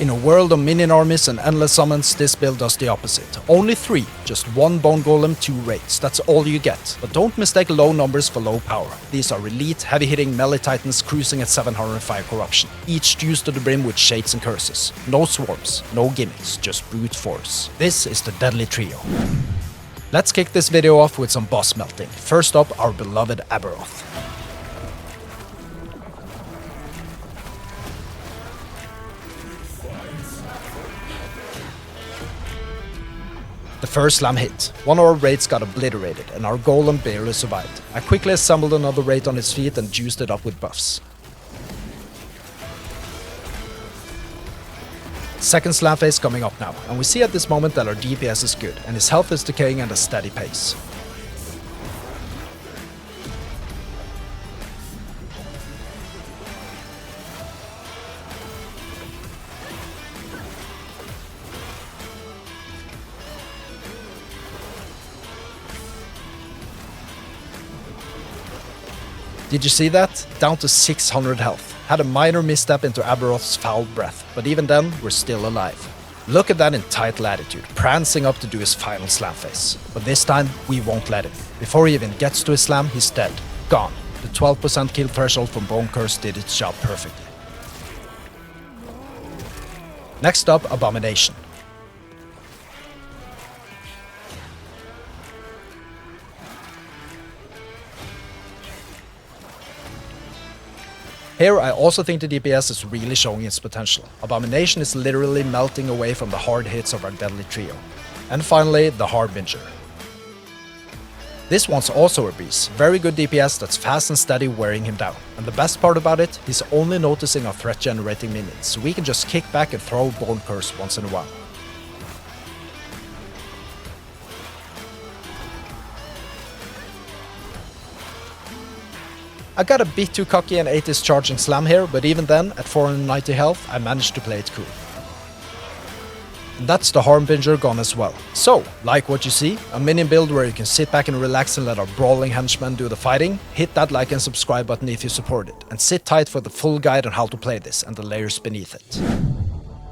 In a world of minion armies and endless summons, this build does the opposite. Only 3, just 1 bone golem, 2 raids, that's all you get. But don't mistake low numbers for low power. These are elite, heavy-hitting melee titans cruising at 705 corruption, each juiced to the brim with shades and curses. No swarms, no gimmicks, just brute force. This is the deadly trio. Let's kick this video off with some boss melting. First up, our beloved Aberoth. The first slam hit. One of our raids got obliterated and our golem barely survived. I quickly assembled another raid on its feet and juiced it up with buffs. Second slam phase coming up now, and we see at this moment that our DPS is good and his health is decaying at a steady pace. Did you see that? Down to 600 health. Had a minor misstep into Aberoth's foul breath, but even then, we're still alive. Look at that entitled attitude, prancing up to do his final slam phase. But this time, we won't let him. Before he even gets to his slam, he's dead. Gone. The 12% kill threshold from Bone Curse did its job perfectly. Next up, Abomination. Here I also think the DPS is really showing its potential. Abomination is literally melting away from the hard hits of our deadly trio. And finally, the Harbinger. This one's also a beast, very good DPS that's fast and steady wearing him down. And the best part about it, he's only noticing our threat generating minions, so we can just kick back and throw Bone Curse once in a while. I got a bit too cocky and ate his charging slam here, but even then, at 490 health, I managed to play it cool. And that's the Harbinger gone as well. So, like what you see, a minion build where you can sit back and relax and let our brawling henchmen do the fighting, hit that like and subscribe button if you support it, and sit tight for the full guide on how to play this and the layers beneath it.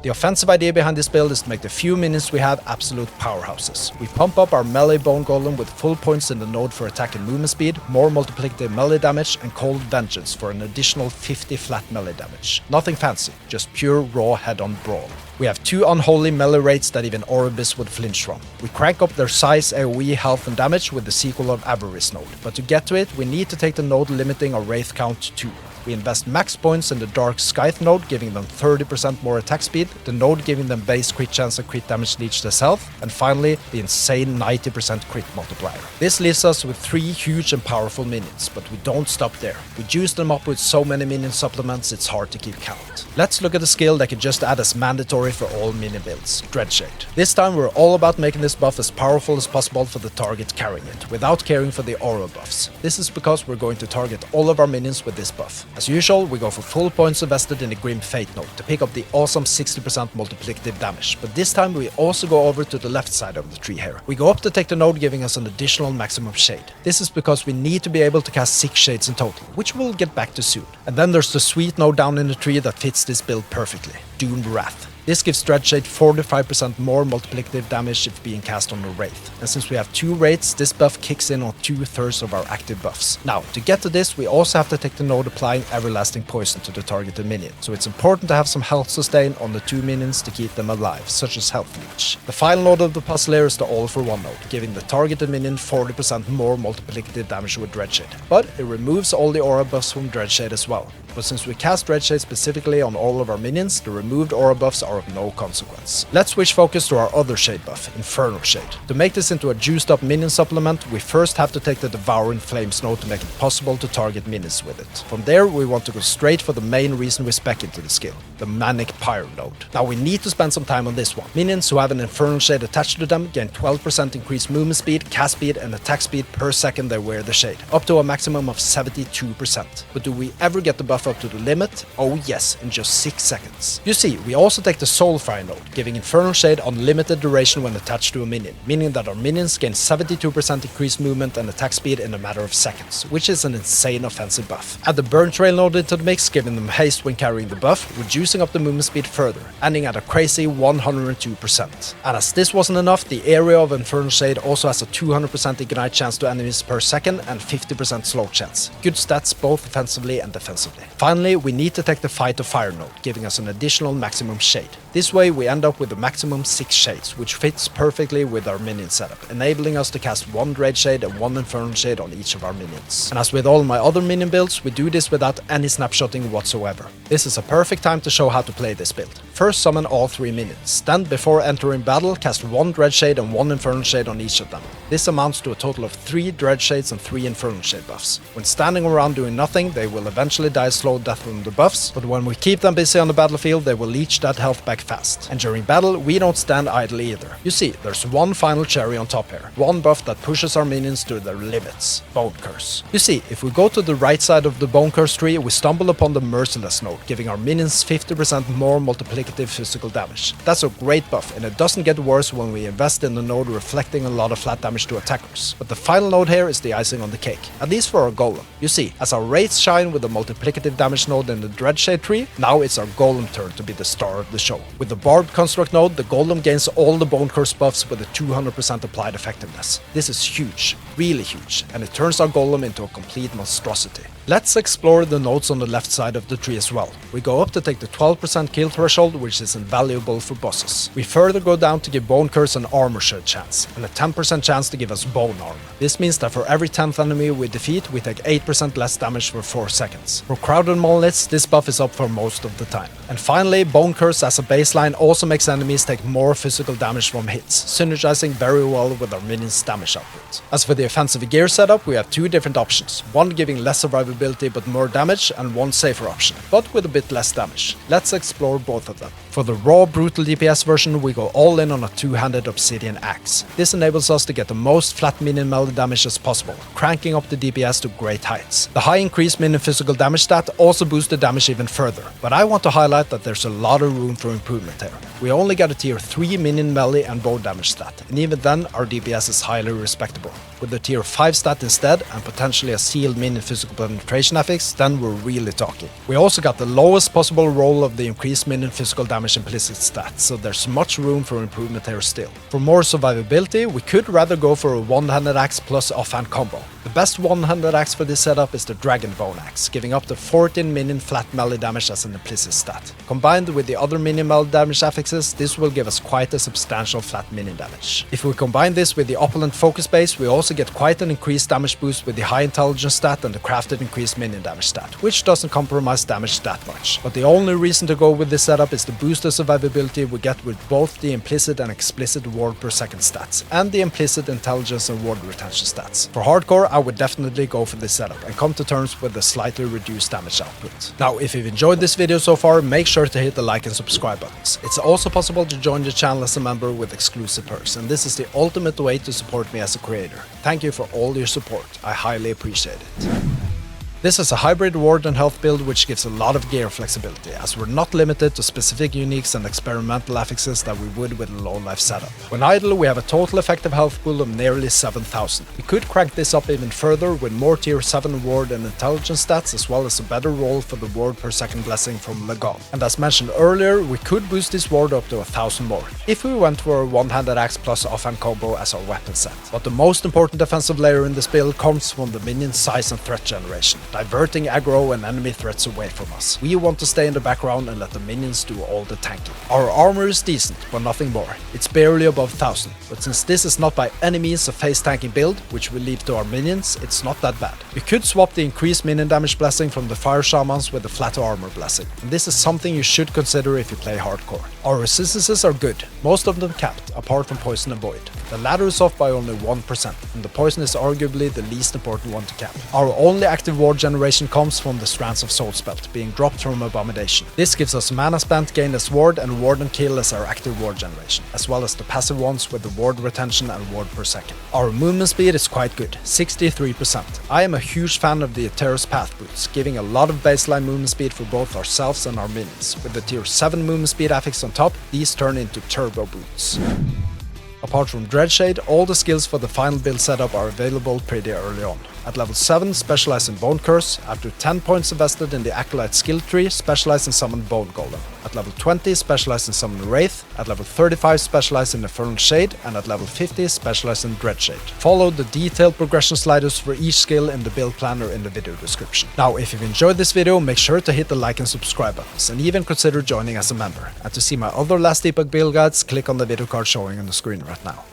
The offensive idea behind this build is to make the few minions we have absolute powerhouses. We pump up our melee bone golem with full points in the node for attack and movement speed, more multiplicative melee damage, and cold vengeance for an additional 50 flat melee damage. Nothing fancy, just pure raw head-on brawl. We have 2 unholy melee rates that even Oribus would flinch from. We crank up their size, AoE, health and damage with the sequel of Avarice node, but to get to it we need to take the node limiting our wraith count to 2. We invest max points in the Dark Scythe node, giving them 30% more attack speed, the node giving them base crit chance and crit damage leech to health, and finally the insane 90% crit multiplier. This leaves us with 3 huge and powerful minions, but we don't stop there. We juice them up with so many minion supplements it's hard to keep count. Let's look at a skill that can just add as mandatory for all minion builds, Dreadshade. This time we're all about making this buff as powerful as possible for the target carrying it, without caring for the aura buffs. This is because we're going to target all of our minions with this buff. As usual, we go for full points invested in the Grim Fate node to pick up the awesome 60% multiplicative damage, but this time we also go over to the left side of the tree here. We go up to take the node, giving us an additional maximum shade. This is because we need to be able to cast 6 shades in total, which we'll get back to soon. And then there's the sweet node down in the tree that fits this build perfectly, Doomed Wrath. This gives Dreadshade 45% more multiplicative damage if being cast on a Wraith. And since we have 2 Wraiths, this buff kicks in on 2/3 of our active buffs. Now, to get to this, we also have to take the node applying Everlasting Poison to the targeted minion. So it's important to have some health sustain on the 2 minions to keep them alive, such as Health Leech. The final node of the puzzle here is the All for One node, giving the targeted minion 40% more multiplicative damage with Dreadshade. But it removes all the aura buffs from Dreadshade as well. But since we cast Dreadshade specifically on all of our minions, the removed aura buffs are of no consequence. Let's switch focus to our other shade buff, Infernal Shade. To make this into a juiced up minion supplement, we first have to take the Devouring Flames node to make it possible to target minions with it. From there, we want to go straight for the main reason we spec into the skill, the Manic Pyre node. Now we need to spend some time on this one. Minions who have an Infernal Shade attached to them gain 12% increased movement speed, cast speed and attack speed per second they wear the shade, up to a maximum of 72%. But do we ever get the buff up to the limit, oh yes, in just 6 seconds. You see, we also take the Soulfire node, giving Infernal Shade unlimited duration when attached to a minion, meaning that our minions gain 72% increased movement and attack speed in a matter of seconds, which is an insane offensive buff. Add the Burn Trail node into the mix, giving them haste when carrying the buff, reducing up the movement speed further, ending at a crazy 102%. And as this wasn't enough, the area of Infernal Shade also has a 200% ignite chance to enemies per second and 50% slow chance. Good stats both offensively and defensively. Finally, we need to take the Fight of Fire node, giving us an additional maximum shade. This way we end up with a maximum 6 shades, which fits perfectly with our minion setup, enabling us to cast 1 Dread Shade and 1 Infernal Shade on each of our minions. And as with all my other minion builds, we do this without any snapshotting whatsoever. This is a perfect time to show how to play this build. First summon all 3 minions, then before entering battle cast 1 Dread Shade and 1 Infernal Shade on each of them. This amounts to a total of 3 Dread Shades and 3 Infernal Shade buffs. When standing around doing nothing, they will eventually die a slow death from the buffs, but when we keep them busy on the battlefield, they will leech that health back fast. And during battle, we don't stand idle either. You see, there's one final cherry on top here. One buff that pushes our minions to their limits. Bone Curse. You see, if we go to the right side of the Bone Curse tree, we stumble upon the Merciless node, giving our minions 50% more multiplicative physical damage. That's a great buff, and it doesn't get worse when we invest in the node reflecting a lot of flat damage to attackers. But the final node here is the icing on the cake, at least for our golem. You see, as our rates shine with the multiplicative damage node in the Dreadshade tree, now it's our golem turn to be the star of the show. With the Barbed Construct node, the golem gains all the Bone Curse buffs with a 200% applied effectiveness. This is huge, really huge, and it turns our golem into a complete monstrosity. Let's explore the nodes on the left side of the tree as well. We go up to take the 12% kill threshold, which is invaluable for bosses. We further go down to give Bone Curse an armor shred chance, and a 10% chance to give us bone armor. This means that for every 10th enemy we defeat, we take 8% less damage for 4 seconds. For crowded monoliths, this buff is up for most of the time. And finally, Bone Curse as a baseline also makes enemies take more physical damage from hits, synergizing very well with our minions' damage output. As for the offensive gear setup, we have 2 different options, one giving less survivability but more damage, and one safer option, but with a bit less damage. Let's explore both of them. For the raw brutal DPS version, we go all in on a 2-handed obsidian axe. This enables us to get the most flat minion melee damage as possible, cranking up the DPS to great heights. The high increased minion physical damage stat also boosts the damage even further, but I want to highlight that there's a lot of room for improvement here. We only got a tier 3 minion melee and bow damage stat, and even then our DPS is highly respectable. With the tier 5 stat instead, and potentially a sealed minion physical penetration affix, then we're really talking. We also got the lowest possible roll of the increased minion physical damage implicit stat, so there's much room for improvement here still. For more survivability, we could rather go for a one-handed axe plus offhand combo. The best one-handed axe for this setup is the Dragon Bone Axe, giving up to 14 minion flat melee damage as an implicit stat. Combined with the other minion melee damage affixes, this will give us quite a substantial flat minion damage. If we combine this with the opulent focus base, we also get quite an increased damage boost with the high intelligence stat and the crafted increased minion damage stat, which doesn't compromise damage that much. But the only reason to go with this setup is the boosted survivability we get with both the implicit and explicit ward per second stats, and the implicit intelligence and ward retention stats. For hardcore, I would definitely go for this setup and come to terms with the slightly reduced damage output. Now, if you've enjoyed this video so far, make sure to hit the like and subscribe buttons. It's also possible to join the channel as a member with exclusive perks, and this is the ultimate way to support me as a creator. Thank you for all your support, I highly appreciate it. This is a hybrid ward and health build which gives a lot of gear flexibility, as we're not limited to specific uniques and experimental affixes that we would with a low life setup. When idle, we have a total effective health pool of nearly 7,000. We could crank this up even further with more tier 7 ward and intelligence stats, as well as a better roll for the ward per second blessing from Lagon. And as mentioned earlier, we could boost this ward up to 1,000 more, if we went for a one-handed axe plus offhand combo as our weapon set. But the most important defensive layer in this build comes from the minion size and threat generation, diverting aggro and enemy threats away from us. We want to stay in the background and let the minions do all the tanking. Our armor is decent, but nothing more. It's barely above 1000, but since this is not by any means a face tanking build, which we leave to our minions, it's not that bad. We could swap the increased minion damage blessing from the fire shamans with the flat armor blessing, and this is something you should consider if you play hardcore. Our resistances are good, most of them capped, apart from poison and void. The latter is off by only 1%, and the poison is arguably the least important one to cap. Our only active ward generation comes from the Strands of Soul spelt, being dropped from Abomination. This gives us mana spent gained as ward and ward and kill as our active ward generation, as well as the passive ones with the ward retention and ward per second. Our movement speed is quite good, 63%. I am a huge fan of the Eterus Path boots, giving a lot of baseline movement speed for both ourselves and our minions. With the tier 7 movement speed affix on top, these turn into turbo boots. Apart from Dreadshade, all the skills for the final build setup are available pretty early on. At level 7, specialize in Bone Curse. After 10 points invested in the Acolyte skill tree, specialize in Summon Bone Golem. At level 20, specialize in Summon Wraith. At level 35, specialize in Infernal Shade. And at level 50, specialize in Dreadshade. Follow the detailed progression sliders for each skill in the build planner in the video description. Now, if you've enjoyed this video, make sure to hit the like and subscribe buttons, and even consider joining as a member. And to see my other last Epoch build guides, click on the video card showing on the screen right now.